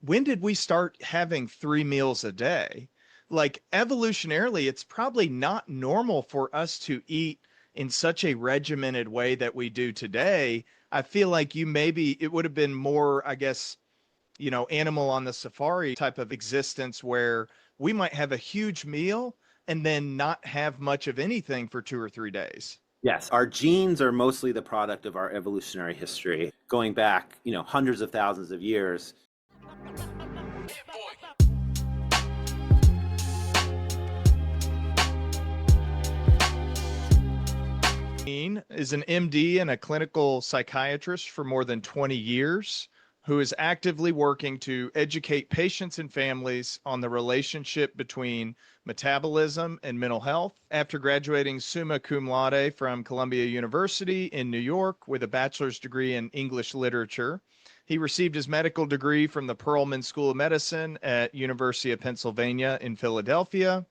when did we start having 3 meals a day? Like evolutionarily, it's probably not normal for us to eat in such a regimented way that we do today. I feel like it would have been more, I guess, animal on the safari type of existence where we might have a huge meal and then not have much of anything for 2 or 3 days. Yes, our genes are mostly the product of our evolutionary history, going back, hundreds of thousands of years. Is an MD and a clinical psychiatrist for more than 20 years who is actively working to educate patients and families on the relationship between metabolism and mental health. After graduating summa cum laude from Columbia University in New York with a bachelor's degree in English literature, he received his medical degree from the Perelman School of Medicine at University of Pennsylvania in Philadelphia,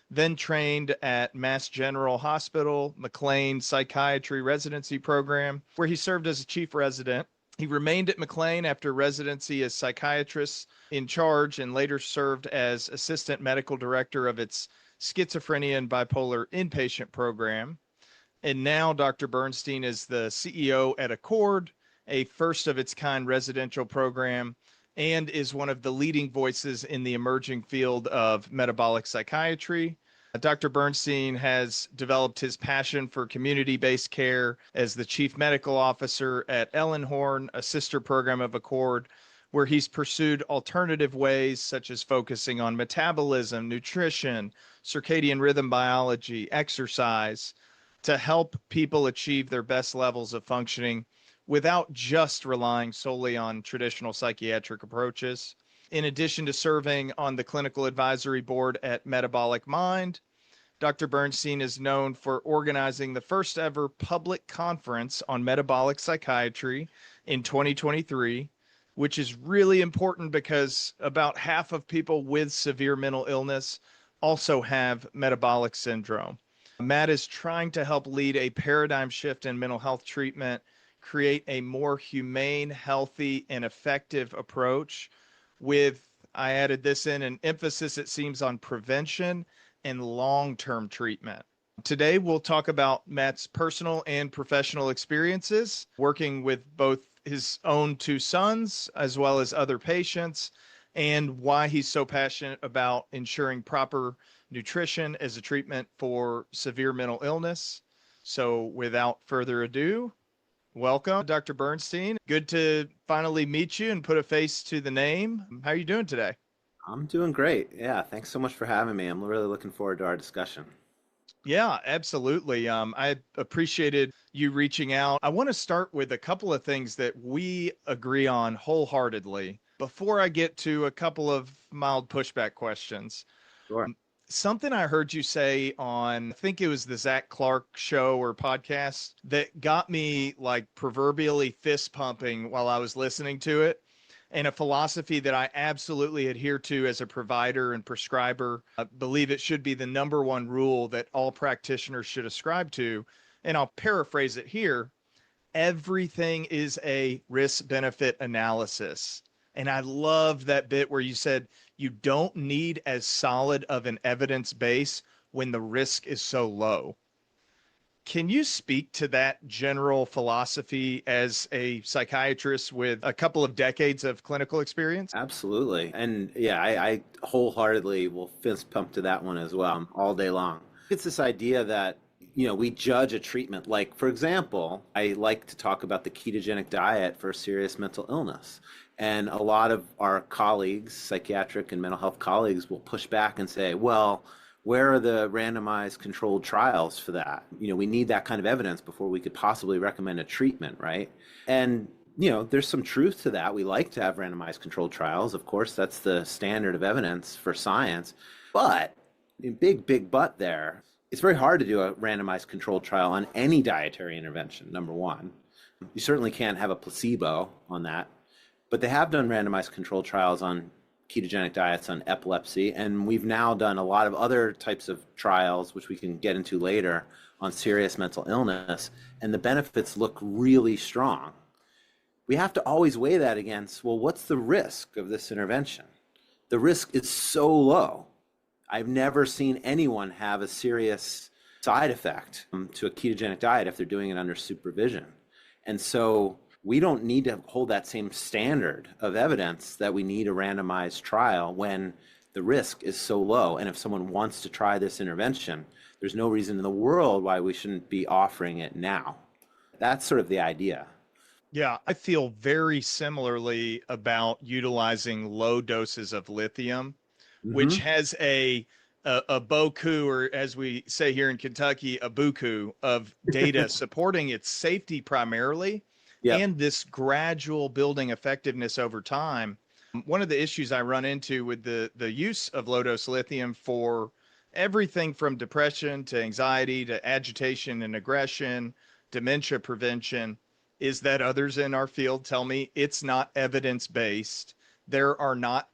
then trained at Mass General Hospital, McLean Psychiatry Residency Program, where he served as a chief resident. He remained at McLean after residency as psychiatrist in charge and later served as assistant medical director of its schizophrenia and bipolar inpatient program. And now Dr. Bernstein is the CEO at Accord, a first of its kind residential program, and is one of the leading voices in the emerging field of metabolic psychiatry. Dr. Bernstein has developed his passion for community-based care as the chief medical officer at Ellenhorn, a sister program of Accord, where he's pursued alternative ways such as focusing on metabolism, nutrition, circadian rhythm biology, exercise, to help people achieve their best levels of functioning without just relying solely on traditional psychiatric approaches. In addition to serving on the clinical advisory board at Metabolic Mind, Dr. Bernstein is known for organizing the first ever public conference on metabolic psychiatry in 2023, which is really important because about half of people with severe mental illness also have metabolic syndrome. Matt is trying to help lead a paradigm shift in mental health treatment, create a more humane, healthy, and effective approach with, I added this in, an emphasis, it seems, on prevention and long-term treatment. Today, we'll talk about Matt's personal and professional experiences working with both his own 2 sons as well as other patients, and why he's so passionate about ensuring proper nutrition as a treatment for severe mental illness. So without further ado, welcome, Dr. Bernstein. Good to finally meet you and put a face to the name. How are you doing today? I'm doing great. Yeah, thanks so much for having me. I'm really looking forward to our discussion. Yeah, absolutely. I appreciated you reaching out. I want to start with a couple of things that we agree on wholeheartedly before I get to a couple of mild pushback questions. Sure. Something I heard you say on, I think it was the Zach Clark show or podcast, that got me like proverbially fist pumping while I was listening to it. And a philosophy that I absolutely adhere to as a provider and prescriber. I believe it should be the number one rule that all practitioners should ascribe to. And I'll paraphrase it here. Everything is a risk benefit analysis. And I loved that bit where you said you don't need as solid of an evidence base when the risk is so low. Can you speak to that general philosophy as a psychiatrist with a couple of decades of clinical experience? Absolutely. And yeah, I wholeheartedly will fist pump to that one as well all day long. It's this idea that, we judge a treatment. Like, for example, I like to talk about the ketogenic diet for serious mental illness. And a lot of our colleagues, psychiatric and mental health colleagues, will push back and say, well, where are the randomized controlled trials for that? We need that kind of evidence before we could possibly recommend a treatment, right? And, there's some truth to that. We like to have randomized controlled trials. Of course, that's the standard of evidence for science. But, big but there, it's very hard to do a randomized controlled trial on any dietary intervention, number one. You certainly can't have a placebo on that. But they have done randomized controlled trials on ketogenic diets on epilepsy, and we've now done a lot of other types of trials, which we can get into later, on serious mental illness, and the benefits look really strong. we have to always weigh that against, well, what's the risk of this intervention? The risk is so low. I've never seen anyone have a serious side effect to a ketogenic diet if they're doing it under supervision. And so we don't need to hold that same standard of evidence that we need a randomized trial when the risk is so low. And if someone wants to try this intervention, there's no reason in the world why we shouldn't be offering it now. That's sort of the idea. Yeah, I feel very similarly about utilizing low doses of lithium, which Mm-hmm. has a boku, or as we say here in Kentucky, a buku of data supporting its safety primarily, Yep. and this gradual building effectiveness over time. One of the issues I run into with the use of low dose lithium for everything from depression to anxiety to agitation and aggression, dementia prevention, is that others in our field tell me it's not evidence based. There are not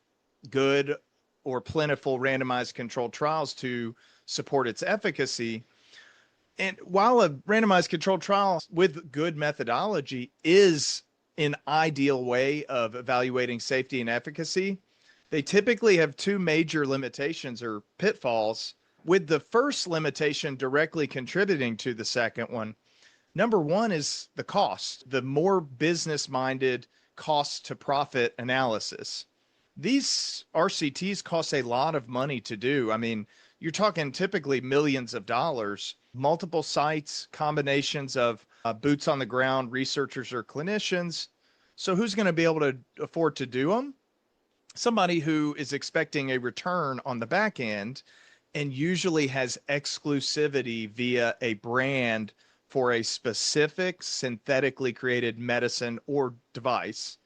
good or plentiful randomized controlled trials to support its efficacy. And while a randomized controlled trial with good methodology is an ideal way of evaluating safety and efficacy, they typically have two major limitations or pitfalls, with the first limitation directly contributing to the second one. Number one is the cost, the more business minded cost to profit analysis. These RCTs cost a lot of money to do. I mean, you're talking typically millions of dollars, multiple sites, combinations of boots on the ground researchers or clinicians. So, who's going to be able to afford to do them? Somebody who is expecting a return on the back end and usually has exclusivity via a brand for a specific synthetically created medicine or device,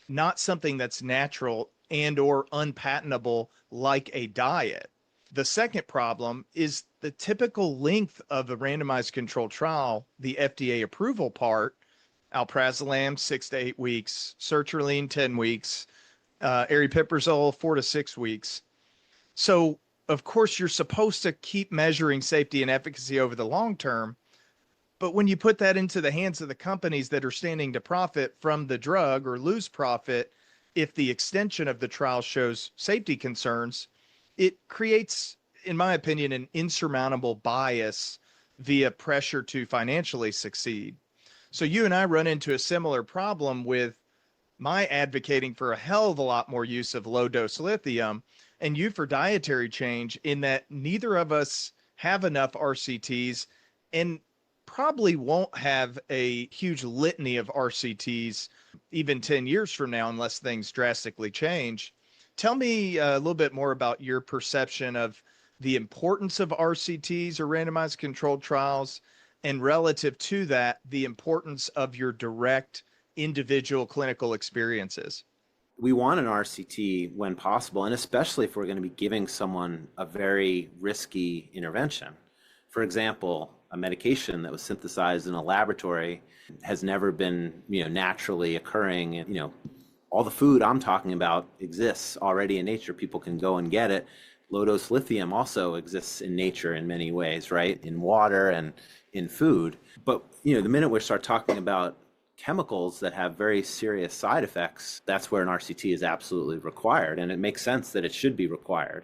not something that's natural and or unpatentable like a diet. The second problem is the typical length of a randomized controlled trial, the FDA approval part, alprazolam 6 to 8 weeks, sertraline 10 weeks, aripiprazole 4 to 6 weeks. So, of course, you're supposed to keep measuring safety and efficacy over the long term. But when you put that into the hands of the companies that are standing to profit from the drug or lose profit, if the extension of the trial shows safety concerns, it creates, in my opinion, an insurmountable bias via pressure to financially succeed. So you and I run into a similar problem with my advocating for a hell of a lot more use of low dose lithium and you for dietary change, in that neither of us have enough RCTs and probably won't have a huge litany of RCTs even 10 years from now unless things drastically change. Tell me a little bit more about your perception of the importance of RCTs or randomized controlled trials, and relative to that, the importance of your direct individual clinical experiences. We want an RCT when possible, and especially if we're going to be giving someone a very risky intervention. For example, a medication that was synthesized in a laboratory has never been, naturally occurring. And, all the food I'm talking about exists already in nature. People can go and get it. Low dose lithium also exists in nature in many ways, right? In water and in food. But, the minute we start talking about chemicals that have very serious side effects, that's where an RCT is absolutely required. And it makes sense that it should be required.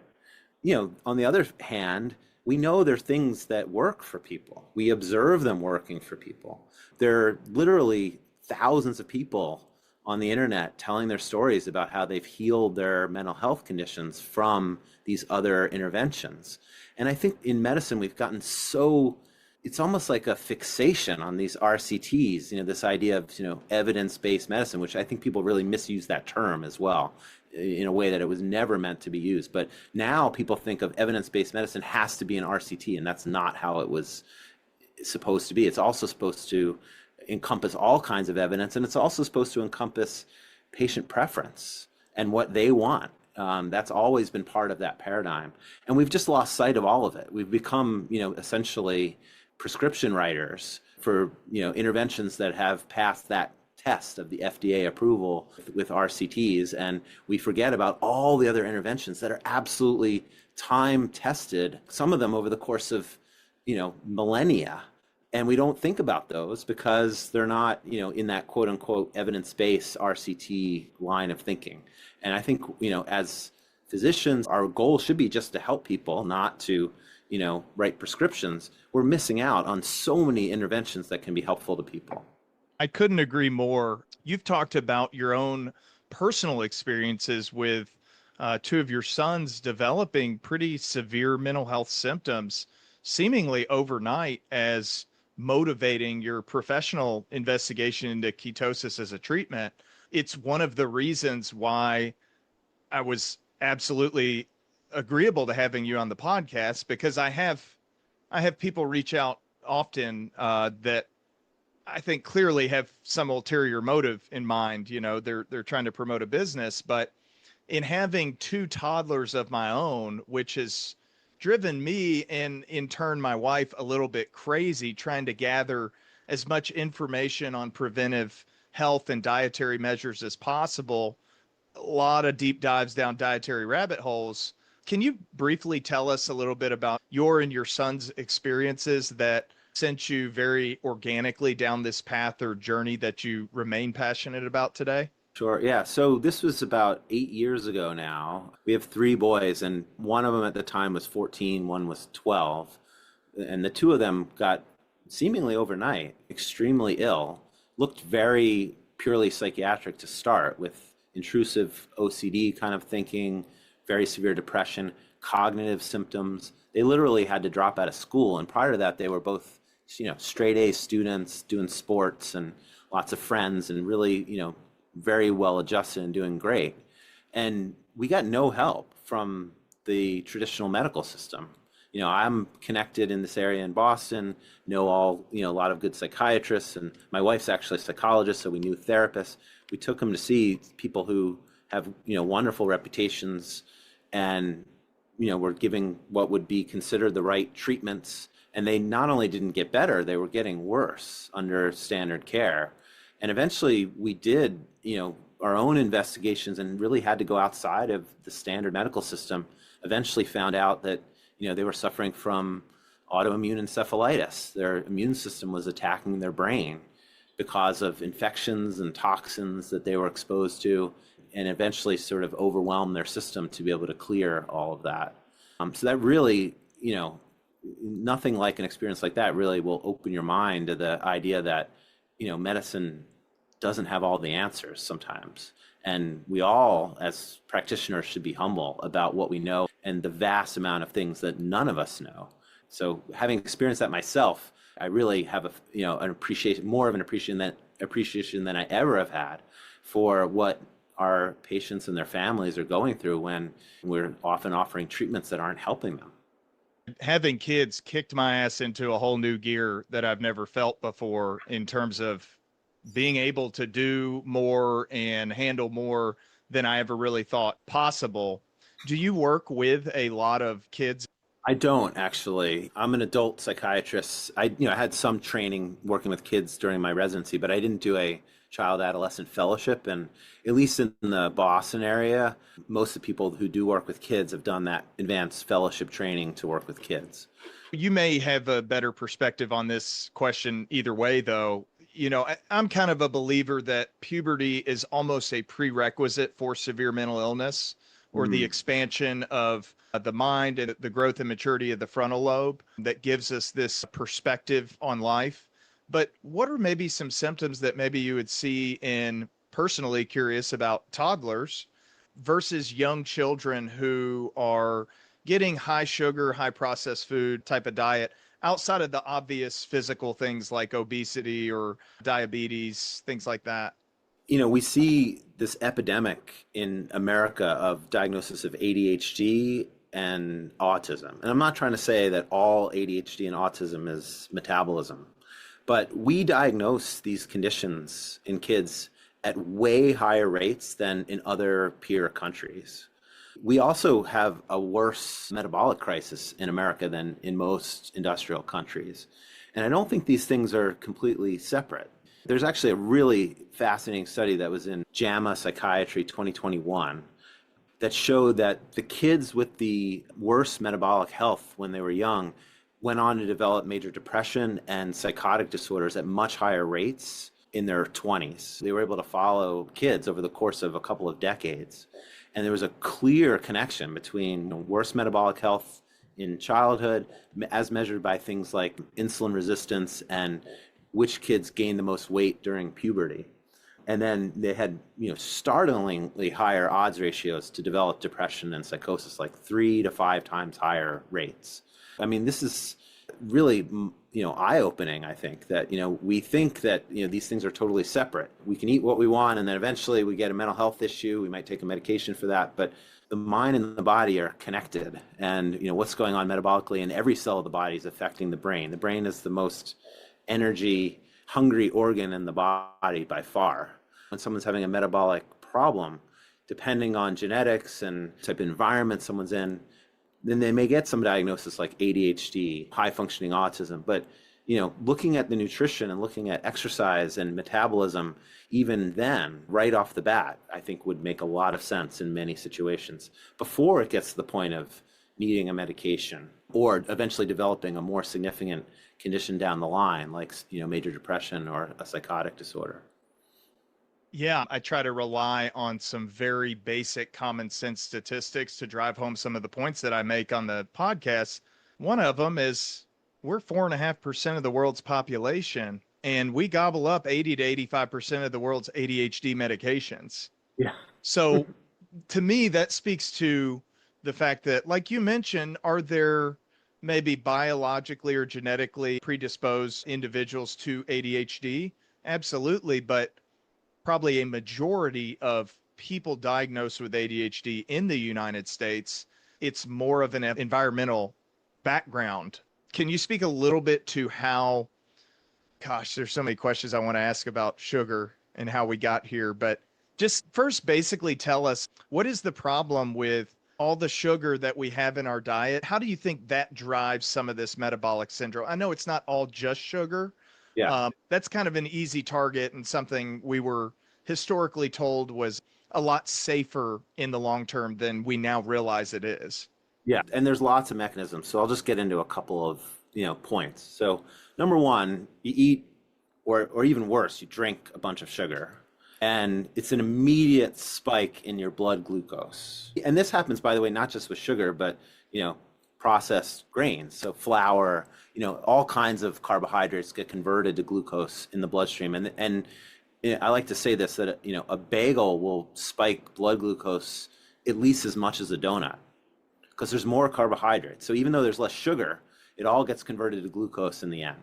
On the other hand, we know there are things that work for people. We observe them working for people. There are literally thousands of people on the internet telling their stories about how they've healed their mental health conditions from these other interventions. And I think in medicine, we've gotten so, it's almost like a fixation on these RCTs, this idea of, evidence-based medicine, which I think people really misuse that term as well, in a way that it was never meant to be used. But now people think of evidence-based medicine has to be an RCT, and that's not how it was supposed to be. It's also supposed to encompass all kinds of evidence, and it's also supposed to encompass patient preference and what they want. That's always been part of that paradigm. And we've just lost sight of all of it. We've become, essentially prescription writers for, interventions that have passed that test of the FDA approval with RCTs, and we forget about all the other interventions that are absolutely time tested, some of them over the course of, millennia, And we don't think about those because they're not, in that quote unquote evidence-based RCT line of thinking. And I think, as physicians, our goal should be just to help people, not to, write prescriptions. We're missing out on so many interventions that can be helpful to people. I couldn't agree more. You've talked about your own personal experiences with two of your sons developing pretty severe mental health symptoms, seemingly overnight, as motivating your professional investigation into ketosis as a treatment. It's one of the reasons why I was absolutely agreeable to having you on the podcast, because I have people reach out often that I think clearly have some ulterior motive in mind. They're trying to promote a business, but in having two toddlers of my own, which has driven me and in turn my wife a little bit crazy, trying to gather as much information on preventive health and dietary measures as possible. A lot of deep dives down dietary rabbit holes. Can you briefly tell us a little bit about your and your son's experiences that sent you very organically down this path or journey that you remain passionate about today? Sure. Yeah. So this was about 8 years ago now. We have three boys, and one of them at the time was 14, one was 12. And the two of them got seemingly overnight extremely ill, looked very purely psychiatric to start, with intrusive OCD kind of thinking, very severe depression, cognitive symptoms. They literally had to drop out of school. And prior to that, they were both, straight A students doing sports and lots of friends and really, very well adjusted and doing great. And we got no help from the traditional medical system. I'm connected in this area in Boston, know a lot of good psychiatrists, and my wife's actually a psychologist, so we knew therapists. We took them to see people who have, wonderful reputations and, were giving what would be considered the right treatments. And they not only didn't get better, they were getting worse under standard care. And eventually we did, our own investigations and really had to go outside of the standard medical system. Eventually found out that, they were suffering from autoimmune encephalitis. Their immune system was attacking their brain because of infections and toxins that they were exposed to, and eventually sort of overwhelmed their system to be able to clear all of that. So that really, nothing like an experience like that really will open your mind to the idea that, medicine doesn't have all the answers sometimes. And we all, as practitioners, should be humble about what we know and the vast amount of things that none of us know. So having experienced that myself, I really have more of an appreciation than I ever have had for what our patients and their families are going through when we're often offering treatments that aren't helping them. Having kids kicked my ass into a whole new gear that I've never felt before, in terms of being able to do more and handle more than I ever really thought possible. Do you work with a lot of kids? I don't actually. I'm an adult psychiatrist. I had some training working with kids during my residency, but I didn't do a child adolescent fellowship. And at least in the Boston area, most of the people who do work with kids have done that advanced fellowship training to work with kids. You may have a better perspective on this question either way, though. I'm kind of a believer that puberty is almost a prerequisite for severe mental illness, or the expansion of the mind and the growth and maturity of the frontal lobe that gives us this perspective on life. But what are maybe some symptoms that maybe you would see in, personally curious about, toddlers versus young children who are getting high sugar, high processed food type of diet, outside of the obvious physical things like obesity or diabetes, things like that? We see this epidemic in America of diagnosis of ADHD and autism. And I'm not trying to say that all ADHD and autism is metabolism, but we diagnose these conditions in kids at way higher rates than in other peer countries. We also have a worse metabolic crisis in America than in most industrial countries. And I don't think these things are completely separate. There's actually a really fascinating study that was in JAMA Psychiatry 2021 that showed that the kids with the worst metabolic health when they were young went on to develop major depression and psychotic disorders at much higher rates in their 20s. They were able to follow kids over the course of a couple of decades. And there was a clear connection between worse metabolic health in childhood, as measured by things like insulin resistance and which kids gained the most weight during puberty. And then they had, startlingly higher odds ratios to develop depression and psychosis, like 3 to 5 times higher rates. I mean, this is really, eye-opening, I think, that, we think that, these things are totally separate. We can eat what we want, and then eventually we get a mental health issue. We might take a medication for that, but the mind and the body are connected. And, what's going on metabolically in every cell of the body is affecting the brain. The brain is the most energy-hungry organ in the body by far. When someone's having a metabolic problem, depending on genetics and type of environment someone's in, then they may get some diagnosis like ADHD, high functioning autism. But, looking at the nutrition and looking at exercise and metabolism, even then, right off the bat, I think would make a lot of sense in many situations before it gets to the point of needing a medication or eventually developing a more significant condition down the line, like, major depression or a psychotic disorder. Yeah, I try to rely on some very basic common sense statistics to drive home some of the points that I make on the podcast. One of them is we're 4.5% of the world's population, and we gobble up 80 to 85% of the world's ADHD medications. Yeah. So to me, that speaks to the fact that, like you mentioned, are there maybe biologically or genetically predisposed individuals to ADHD? Absolutely. But probably a majority of people diagnosed with ADHD in the United States, it's more of an environmental background. Can you speak a little bit to how, gosh, there's so many questions I want to ask about sugar and how we got here, but just first basically tell us, what is the problem with all the sugar that we have in our diet? How do you think that drives some of this metabolic syndrome? I know it's not all just sugar. Yeah. That's kind of an easy target and something we were historically told was a lot safer in the long term than we now realize it is. Yeah. And there's lots of mechanisms. So I'll just get into a couple of, points. So number one, you eat, or even worse, you drink a bunch of sugar. And it's an immediate spike in your blood glucose. And this happens, by the way, not just with sugar, but, processed grains. So flour, all kinds of carbohydrates get converted to glucose in the bloodstream. And I like to say this, that, a bagel will spike blood glucose at least as much as a donut because there's more carbohydrates. So even though there's less sugar, it all gets converted to glucose in the end.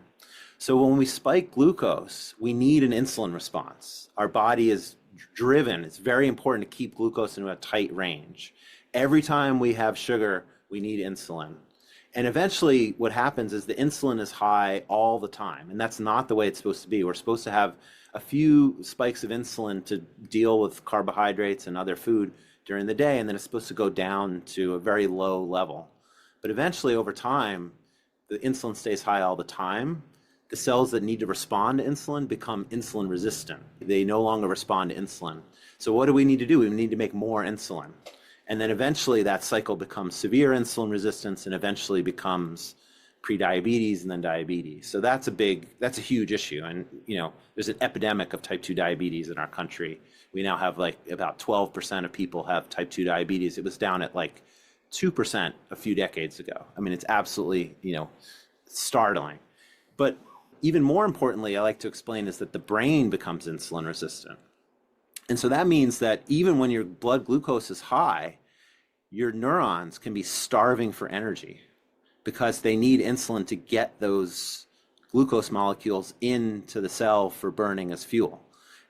So when we spike glucose, we need an insulin response. Our body is driven. It's very important to keep glucose in a tight range. Every time we have sugar, we need insulin. And eventually what happens is the insulin is high all the time. And that's not the way it's supposed to be. We're supposed to have a few spikes of insulin to deal with carbohydrates and other food during the day. And then it's supposed to go down to a very low level. But eventually over time, the insulin stays high all the time. The cells that need to respond to insulin become insulin resistant. They no longer respond to insulin. So what do we need to do? We need to make more insulin. And then eventually that cycle becomes severe insulin resistance and eventually becomes prediabetes and then diabetes. So that's a huge issue. And, there's an epidemic of type 2 diabetes in our country. We now have like about 12% of people have type 2 diabetes. It was down at like 2% a few decades ago. I mean, it's absolutely, startling. But even more importantly, I like to explain is that the brain becomes insulin resistant. And so that means that even when your blood glucose is high, your neurons can be starving for energy because they need insulin to get those glucose molecules into the cell for burning as fuel.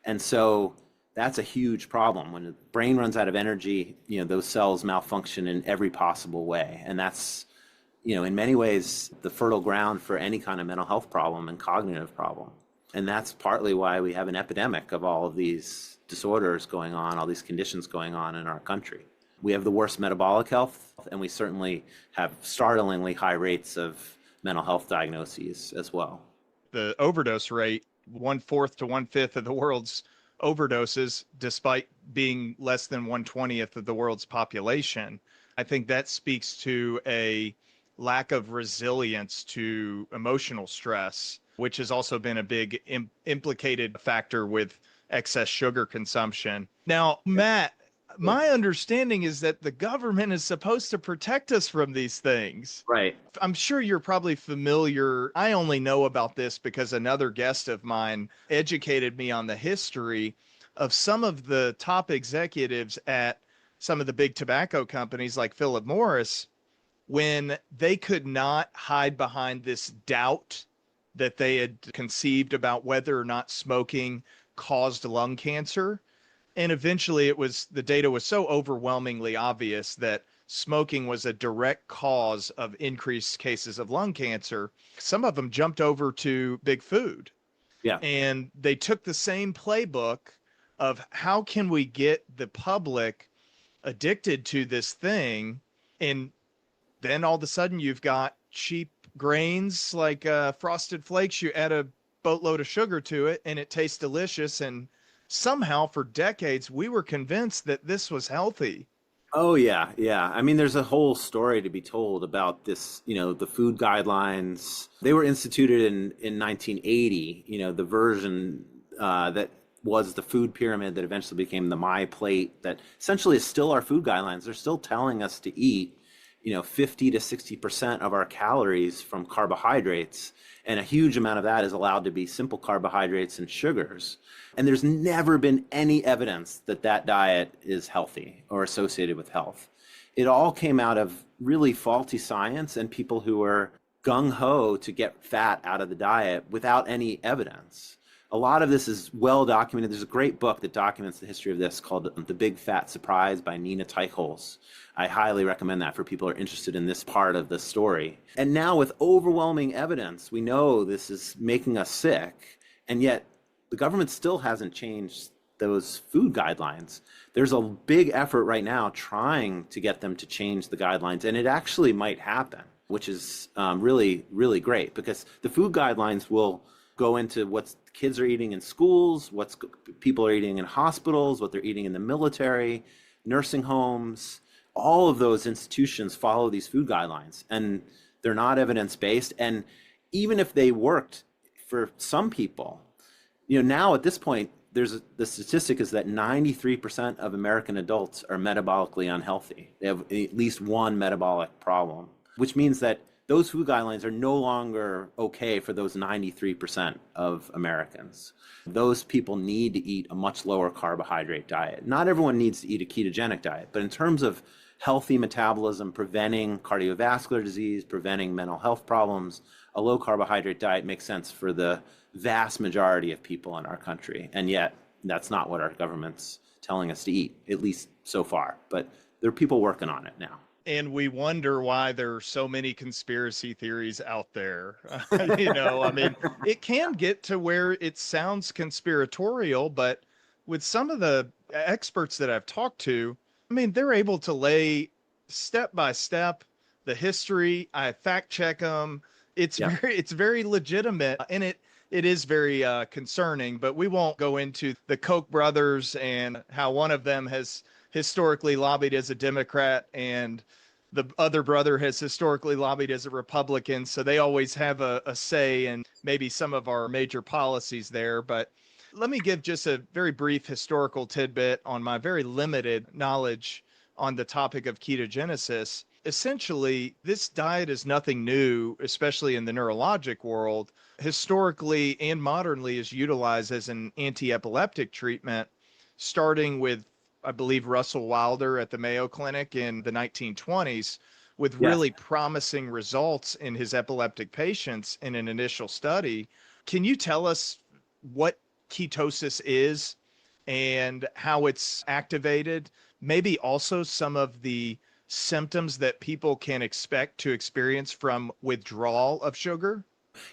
And so that's a huge problem. When the brain runs out of energy, those cells malfunction in every possible way. And that's, in many ways, the fertile ground for any kind of mental health problem and cognitive problem. And that's partly why we have an epidemic of all of these disorders going on, all these conditions going on in our country. We have the worst metabolic health, and we certainly have startlingly high rates of mental health diagnoses as well. The overdose rate, 1/4 to 1/5 of the world's overdoses, despite being less than 1/20th of the world's population. I think that speaks to a lack of resilience to emotional stress, which has also been a big implicated factor with excess sugar consumption. Now, Matt, my understanding is that the government is supposed to protect us from these things. Right. I'm sure you're probably familiar. I only know about this because another guest of mine educated me on the history of some of the top executives at some of the big tobacco companies like Philip Morris, when they could not hide behind this doubt that they had conceived about whether or not smoking caused lung cancer. And eventually the data was so overwhelmingly obvious that smoking was a direct cause of increased cases of lung cancer. Some of them jumped over to big food, Yeah. and they took the same playbook of how can we get the public addicted to this thing. And then all of a sudden you've got cheap grains like Frosted Flakes. You add a boatload of sugar to it and it tastes delicious. And somehow for decades, we were convinced that this was healthy. Oh yeah, yeah. I mean, there's a whole story to be told about this. The food guidelines. They were instituted in 1980. The version that was the food pyramid that eventually became the My Plate. That essentially is still our food guidelines. They're still telling us to eat 50 to 60% of our calories from carbohydrates, and a huge amount of that is allowed to be simple carbohydrates and sugars. And there's never been any evidence that that diet is healthy or associated with health. It all came out of really faulty science and people who were gung-ho to get fat out of the diet without any evidence. A lot of this is well documented. There's a great book that documents the history of this called The Big Fat Surprise by Nina Teichholz. I highly recommend that for people who are interested in this part of the story. And now with overwhelming evidence, we know this is making us sick, and yet the government still hasn't changed those food guidelines. There's a big effort right now trying to get them to change the guidelines, and it actually might happen, which is really, really great, because the food guidelines will go into what kids are eating in schools, what people are eating in hospitals, what they're eating in the military, nursing homes. All of those institutions follow these food guidelines, and they're not evidence-based. And even if they worked for some people, now at this point, the statistic is that 93% of American adults are metabolically unhealthy. They have at least one metabolic problem, which means that those food guidelines are no longer okay for those 93% of Americans. Those people need to eat a much lower carbohydrate diet. Not everyone needs to eat a ketogenic diet, but in terms of healthy metabolism, preventing cardiovascular disease, preventing mental health problems, a low carbohydrate diet makes sense for the vast majority of people in our country. And yet, that's not what our government's telling us to eat, at least so far. But there are people working on it now. And we wonder why there are so many conspiracy theories out there. I mean, it can get to where it sounds conspiratorial, but with some of the experts that I've talked to, I mean, they're able to lay step by step the history. I fact check them. It's very legitimate, and it is very concerning. But we won't go into the Koch brothers and how one of them has historically lobbied as a Democrat and the other brother has historically lobbied as a Republican. So they always have a say in maybe some of our major policies there. But let me give just a very brief historical tidbit on my very limited knowledge on the topic of ketogenesis. Essentially, this diet is nothing new, especially in the neurologic world. Historically and modernly is utilized as an anti-epileptic treatment, starting with, I believe, Russell Wilder at the Mayo Clinic in the 1920s, with really promising results in his epileptic patients in an initial study. Can you tell us what ketosis is and how it's activated? Maybe also some of the symptoms that people can expect to experience from withdrawal of sugar?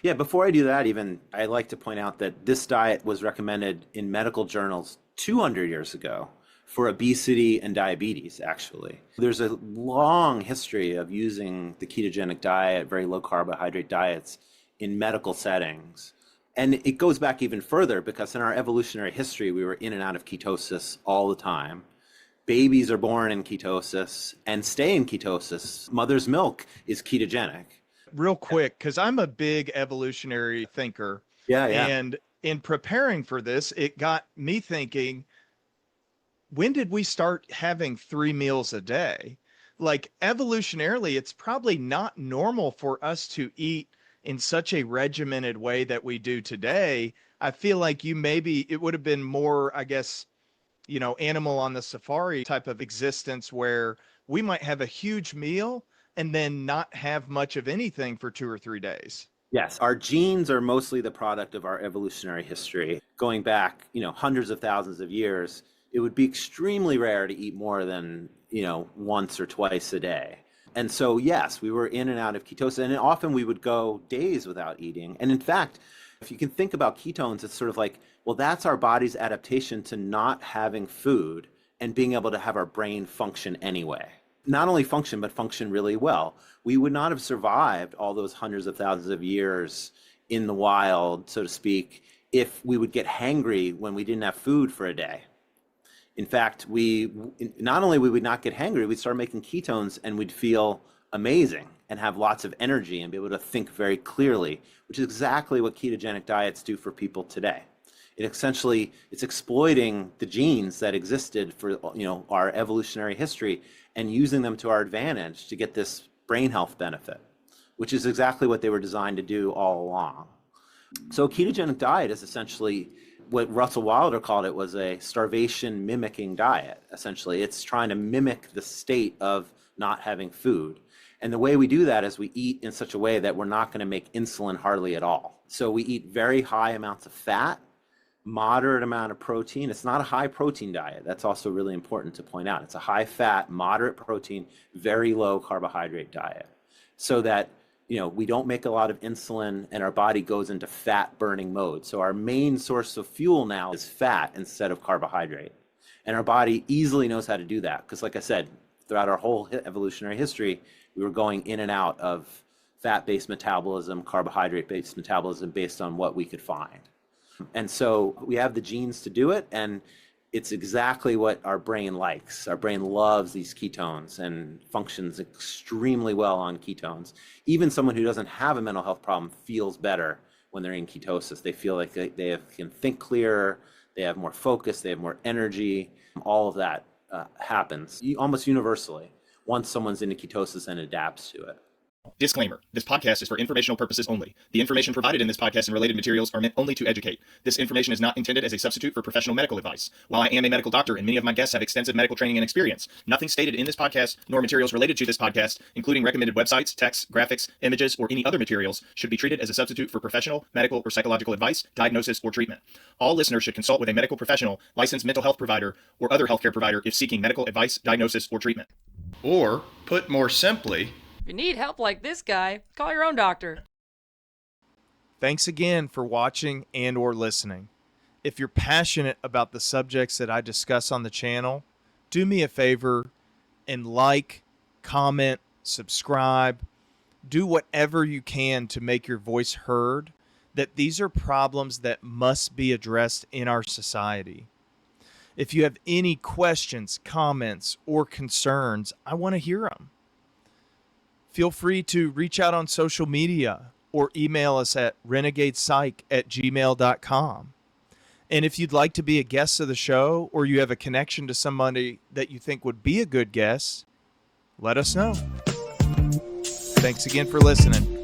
Yeah, before I do that, I'd like to point out that this diet was recommended in medical journals 200 years ago for obesity and diabetes, actually. There's a long history of using the ketogenic diet, very low carbohydrate diets, in medical settings. And it goes back even further because in our evolutionary history, we were in and out of ketosis all the time. Babies are born in ketosis and stay in ketosis. Mother's milk is ketogenic. Real quick, because I'm a big evolutionary thinker. Yeah, yeah. And in preparing for this, it got me thinking, when did we start having 3 meals a day? Like evolutionarily, it's probably not normal for us to eat in such a regimented way that we do today. I feel like it would have been more, I guess, animal on the safari type of existence where we might have a huge meal and then not have much of anything for 2 or 3 days. Yes, our genes are mostly the product of our evolutionary history. Going back, hundreds of thousands of years, it would be extremely rare to eat more than, once or twice a day. And so, yes, we were in and out of ketosis, and often we would go days without eating. And in fact, if you can think about ketones, it's sort of like, well, that's our body's adaptation to not having food and being able to have our brain function anyway. Not only function, but function really well. We would not have survived all those hundreds of thousands of years in the wild, so to speak, if we would get hangry when we didn't have food for a day. In fact, not only would we not get hangry, we'd start making ketones and we'd feel amazing and have lots of energy and be able to think very clearly, which is exactly what ketogenic diets do for people today. It's exploiting the genes that existed for our evolutionary history and using them to our advantage to get this brain health benefit, which is exactly what they were designed to do all along. So a ketogenic diet is essentially what Russell Wilder called it was a starvation mimicking diet. Essentially, it's trying to mimic the state of not having food. And the way we do that is we eat in such a way that we're not going to make insulin hardly at all. So we eat very high amounts of fat, moderate amount of protein. It's not a high protein diet. That's also really important to point out. It's a high fat, moderate protein, very low carbohydrate diet, so that we don't make a lot of insulin and our body goes into fat burning mode. So our main source of fuel now is fat instead of carbohydrate. And our body easily knows how to do that because, like I said, throughout our whole evolutionary history, we were going in and out of fat-based metabolism, carbohydrate-based metabolism based on what we could find. And so we have the genes to do it, and it's exactly what our brain likes. Our brain loves these ketones and functions extremely well on ketones. Even someone who doesn't have a mental health problem feels better when they're in ketosis. They feel like they can think clearer, they have more focus, they have more energy. All of that happens almost universally once someone's into ketosis and adapts to it. Disclaimer. This podcast is for informational purposes only. The information provided in this podcast and related materials are meant only to educate. This information is not intended as a substitute for professional medical advice. While I am a medical doctor and many of my guests have extensive medical training and experience, nothing stated in this podcast nor materials related to this podcast, including recommended websites, texts, graphics, images, or any other materials, should be treated as a substitute for professional, medical, or psychological advice, diagnosis, or treatment. All listeners should consult with a medical professional, licensed mental health provider, or other healthcare provider if seeking medical advice, diagnosis, or treatment. Or, put more simply, if you need help like this guy, call your own doctor. thanks again for watching and or listening. If you're passionate about the subjects that I discuss on the channel, do me a favor and like, comment, subscribe, do whatever you can to make your voice heard, that these are problems that must be addressed in our society. If you have any questions, comments, or concerns, I want to hear them. Feel free to reach out on social media or email us at renegadepsych@gmail.com. And if you'd like to be a guest of the show or you have a connection to somebody that you think would be a good guest, let us know. Thanks again for listening.